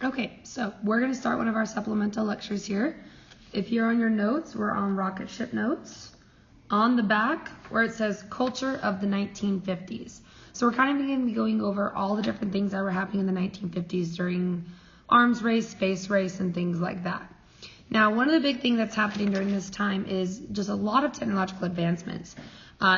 Okay, so we're going to start one of our supplemental lectures here. If you're on your notes, we're on rocket ship notes. On the back, where it says Culture of the 1950s. So we're kind of going to be going over all the different things that were happening in the 1950s during arms race, space race, and things like that. Now, one of the big things that's happening during this time is just a lot of technological advancements.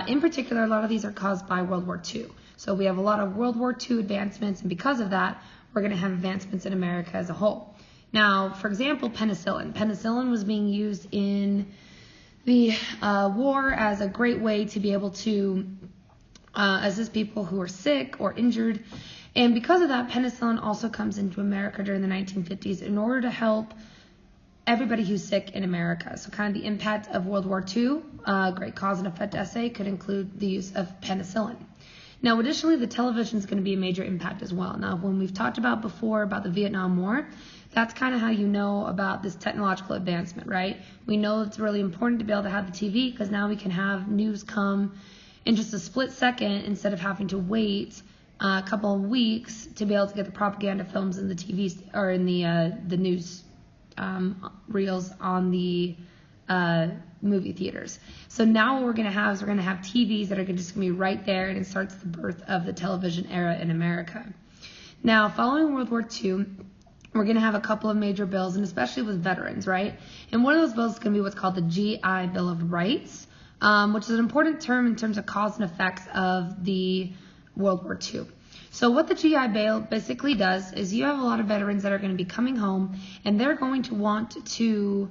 In particular, a lot of these are caused by World War II. So we have a lot of World War II advancements, and because of that, we're going to have advancements in America as a whole. Now, for example, penicillin. Penicillin was being used in the war as a great way to be able to assist people who are sick or injured. And because of that, penicillin also comes into America during the 1950s in order to help everybody who's sick in America. So kind of the impact of World War II, Great Cause and Effect essay could include the use of penicillin. Now, additionally, the television is going to be a major impact as well. Now, when we've talked about before about the Vietnam War, that's kind of how you know about this technological advancement, right? We know it's really important to be able to have the TV because now we can have news come in just a split second instead of having to wait a couple of weeks to be able to get the propaganda films in the TV or in the news reels on the movie theaters. So now what we're going to have is we're going to have TVs that are just going to be right there, and it starts the birth of the television era in America. Now, following World War II, we're going to have a couple of major bills, and especially with veterans, right? And one of those bills is going to be what's called the GI Bill of Rights, which is an important term in terms of cause and effects of the World War II. So what the GI Bill basically does is you have a lot of veterans that are going to be coming home, and they're going to want to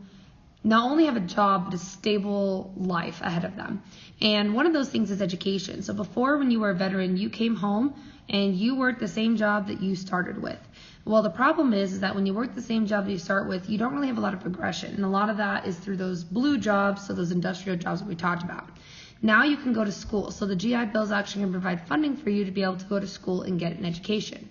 not only have a job, but a stable life ahead of them. And one of those things is education. So before, when you were a veteran, you came home and you worked the same job that you started with. Well, the problem is that when you work the same job that you start with, you don't really have a lot of progression. And a lot of that is through those blue jobs, so those industrial jobs that we talked about. Now you can go to school. So the GI Bill is actually going to provide funding for you to be able to go to school and get an education.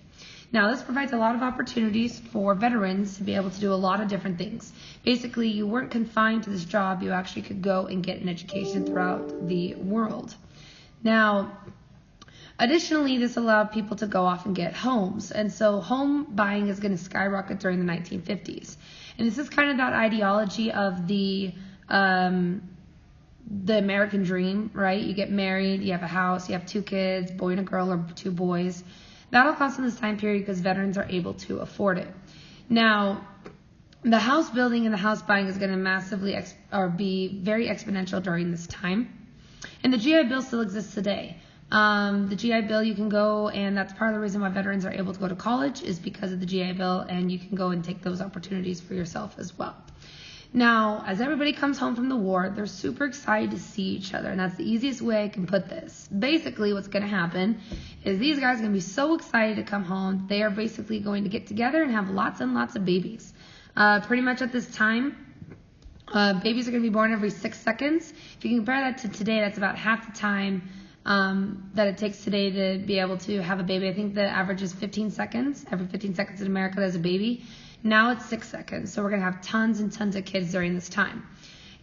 Now, this provides a lot of opportunities for veterans to be able to do a lot of different things. Basically, you weren't confined to this job. You actually could go and get an education throughout the world. Now, additionally, this allowed people to go off and get homes. And so home buying is going to skyrocket during the 1950s. And this is kind of that ideology of the American dream, right? You get married, you have a house, you have 2 kids, boy and a girl or 2 boys. That'll cost in this time period because veterans are able to afford it. Now, the house building and the house buying is going to massively be very exponential during this time. And the GI Bill still exists today. The GI Bill, you can go, and that's part of the reason why veterans are able to go to college is because of the GI Bill, and you can go and take those opportunities for yourself as well. Now, as everybody comes home from the war, they're super excited to see each other, and that's the easiest way I can put this. Basically, what's going to happen is these guys are going to be so excited to come home, they are basically going to get together and have lots and lots of babies. Pretty much at this time, babies are going to be born every 6 seconds. If you compare that to today, that's about half the time that it takes today to be able to have a baby. I think the average is 15 seconds. Every 15 seconds in America, there's a baby. Now it's 6 seconds, so we're going to have tons and tons of kids during this time.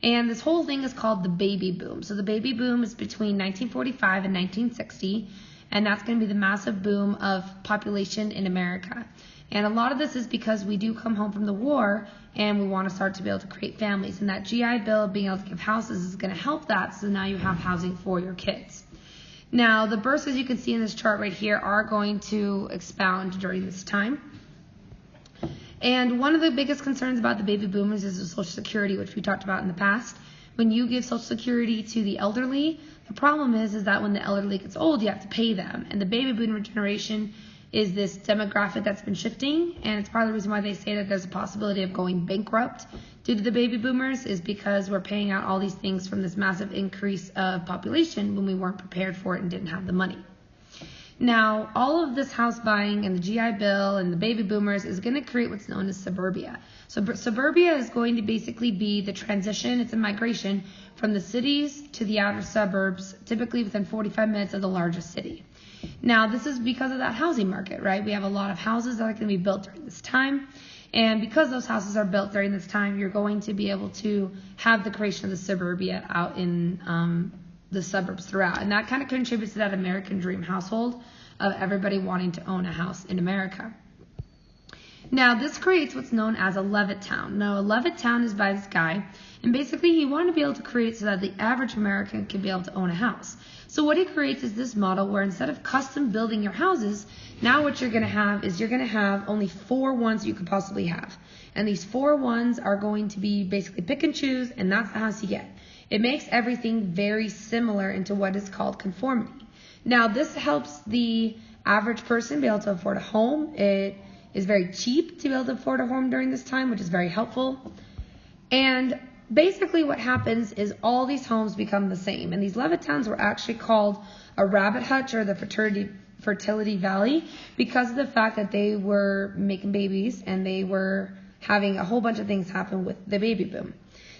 And this whole thing is called the baby boom. So the baby boom is between 1945 and 1960, and that's going to be the massive boom of population in America. And a lot of this is because we do come home from the war, and we want to start to be able to create families. And that GI Bill, being able to give houses, is going to help that, so now you have housing for your kids. Now, the births, as you can see in this chart right here, are going to expound during this time. And one of the biggest concerns about the baby boomers is the Social Security, which we talked about in the past. When you give Social Security to the elderly, the problem is that when the elderly gets old, you have to pay them. And the baby boomer generation is this demographic that's been shifting, and it's part of the reason why they say that there's a possibility of going bankrupt due to the baby boomers is because we're paying out all these things from this massive increase of population when we weren't prepared for it and didn't have the money. Now, all of this house buying and the GI Bill and the baby boomers is going to create what's known as suburbia. So suburbia is going to basically be the transition, it's a migration from the cities to the outer suburbs, typically within 45 minutes of the largest city. Now, this is because of that housing market, right? We have a lot of houses that are going to be built during this time. And because those houses are built during this time, you're going to be able to have the creation of the suburbia out in the suburbs throughout. And that kind of contributes to that American dream household of everybody wanting to own a house in America. Now, this creates what's known as a Levittown. Now, a Levittown is by this guy, and basically he wanted to be able to create so that the average American could be able to own a house. So what he creates is this model where instead of custom building your houses, now what you're going to have is you're going to have only 4 ones you could possibly have. And these 4 ones are going to be basically pick and choose, and that's the house you get. It makes everything very similar into what is called conformity. Now, this helps the average person be able to afford a home. It is very cheap to be able to afford a home during this time, which is very helpful. And basically what happens is all these homes become the same. And these Levittowns were actually called a rabbit hutch or the fertility valley because of the fact that they were making babies and they were having a whole bunch of things happen with the baby boom.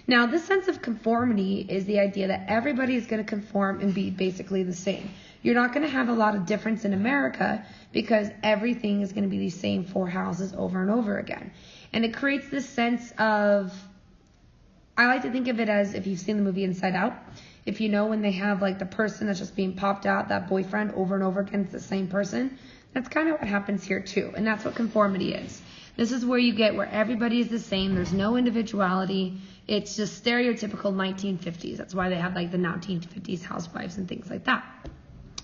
Now, this sense of conformity is the idea that everybody is going to conform and be basically the same. You're not going to have a lot of difference in America because everything is going to be these same 4 houses over and over again. And it creates this sense of, I like to think of it as if you've seen the movie Inside Out. If you know when they have like the person that's just being popped out, that boyfriend over and over again, it's the same person. That's kind of what happens here too. And that's what conformity is. This is where you get where everybody is the same. There's no individuality. It's just stereotypical 1950s. That's why they have like the 1950s housewives and things like that.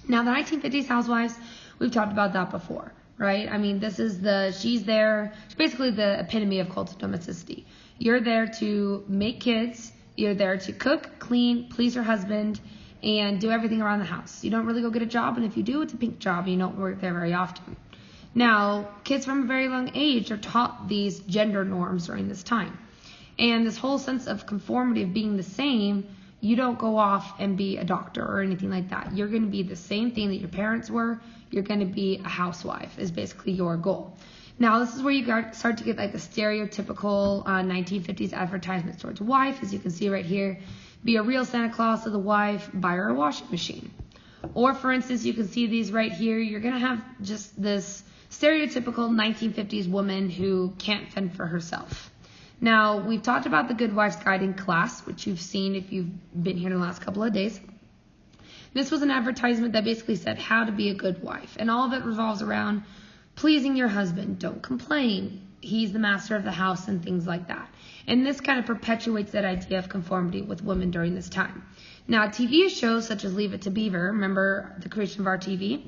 Now, the 1950s housewives, we've talked about that before, right? I mean, she's basically the epitome of cult of domesticity. You're there to make kids. You're there to cook, clean, please your husband, and do everything around the house. You don't really go get a job, and if you do, it's a pink job. You don't work there very often. Now, kids from a very young age are taught these gender norms during this time. And this whole sense of conformity of being the same, you don't go off and be a doctor or anything like that. You're going to be the same thing that your parents were. You're going to be a housewife is basically your goal. Now, this is where you start to get like the stereotypical 1950s advertisements towards a wife, as you can see right here. Be a real Santa Claus to the wife, buy her a washing machine. Or, for instance, you can see these right here. You're going to have just this stereotypical 1950s woman who can't fend for herself. Now, we've talked about the Good Wife's Guide in class, which you've seen if you've been here in the last couple of days. This was an advertisement that basically said how to be a good wife. And all of it revolves around pleasing your husband, don't complain, he's the master of the house, and things like that. And this kind of perpetuates that idea of conformity with women during this time. Now, TV shows such as Leave It to Beaver, remember the creation of our TV?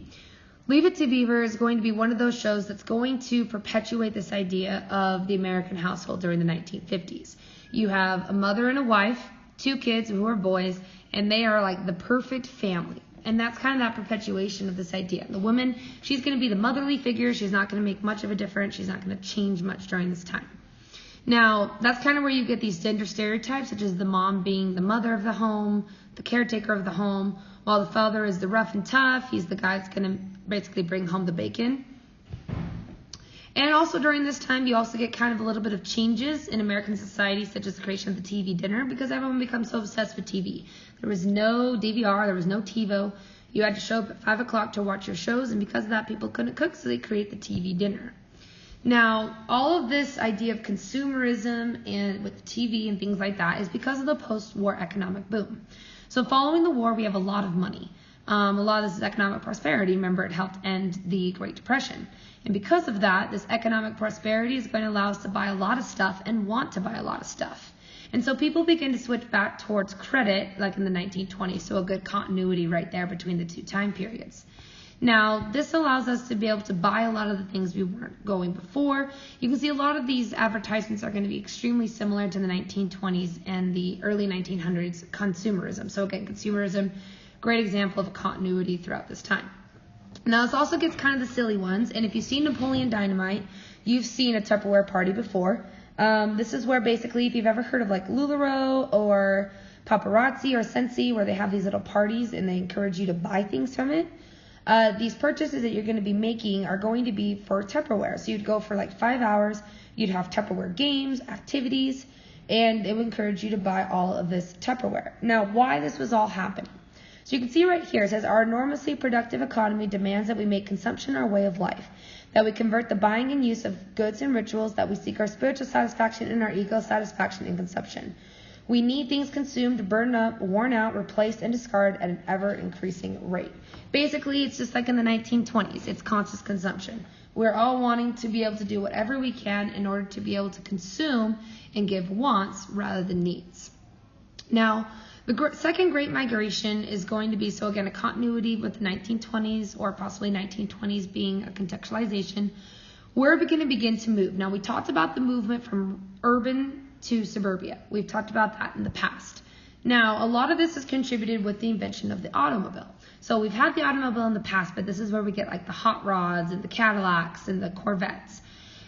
Leave It to Beaver is going to be one of those shows that's going to perpetuate this idea of the American household during the 1950s. You have a mother and a wife, 2 kids who are boys, and they are like the perfect family. And that's kind of that perpetuation of this idea. The woman, she's going to be the motherly figure. She's not going to make much of a difference. She's not going to change much during this time. Now, that's kind of where you get these gender stereotypes, such as the mom being the mother of the home, the caretaker of the home, while the father is the rough and tough. He's the guy that's going to basically bring home the bacon. And also during this time, you also get kind of a little bit of changes in American society, such as the creation of the TV dinner, because everyone becomes so obsessed with TV. There was no DVR, there was no TiVo. You had to show up at 5 o'clock to watch your shows, and because of that, people couldn't cook, so they create the TV dinner. Now, all of this idea of consumerism and with the TV and things like that is because of the post-war economic boom. So following the war, we have a lot of money. A lot of this is economic prosperity. Remember, it helped end the Great Depression. And because of that, this economic prosperity is going to allow us to buy a lot of stuff and want to buy a lot of stuff. And so people begin to switch back towards credit, like in the 1920s, so a good continuity right there between the 2 time periods. Now, this allows us to be able to buy a lot of the things we weren't going before. You can see a lot of these advertisements are going to be extremely similar to the 1920s and the early 1900s consumerism. So again, consumerism, great example of continuity throughout this time. Now, this also gets kind of the silly ones, and if you've seen Napoleon Dynamite, you've seen a Tupperware party before. This is where basically, if you've ever heard of like LuLaRoe or Paparazzi or Scentsy, where they have these little parties and they encourage you to buy things from it, these purchases that you're going to be making are going to be for Tupperware. So you'd go for like 5 hours, you'd have Tupperware games, activities, and it would encourage you to buy all of this Tupperware. Now, why this was all happening? So you can see right here, it says, our enormously productive economy demands that we make consumption our way of life, that we convert the buying and use of goods and rituals, that we seek our spiritual satisfaction and our ego satisfaction in consumption. We need things consumed, burned up, worn out, replaced, and discarded at an ever-increasing rate. Basically, it's just like in the 1920s. It's conscious consumption. We're all wanting to be able to do whatever we can in order to be able to consume and give wants rather than needs. Now, the second Great Migration is going to be, so again, a continuity with the 1920s or possibly 1920s being a contextualization. We're going to begin to move. Now, we talked about the movement from urban to suburbia. We've talked about that in the past. Now, a lot of this is contributed with the invention of the automobile. So we've had the automobile in the past, but this is where we get like the hot rods and the Cadillacs and the Corvettes.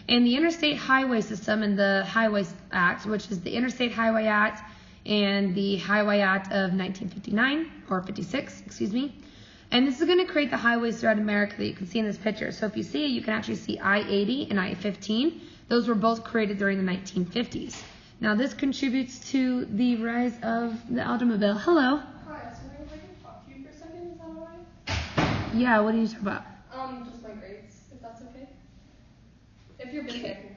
And the Interstate Highway System and the Highway Act, which is the Interstate Highway Act and the Highway Act of 1959, or 56, excuse me. And this is going to create the highways throughout America that you can see in this picture. So if you see it, you can actually see I-80 and I-15. Those were both created during the 1950s. Now this contributes to the rise of the automobile. Hello. Hi, so if I can talk to you for a second, is that alright? Yeah, what are you talking about? Just my grades, if that's okay. If you're busy, I can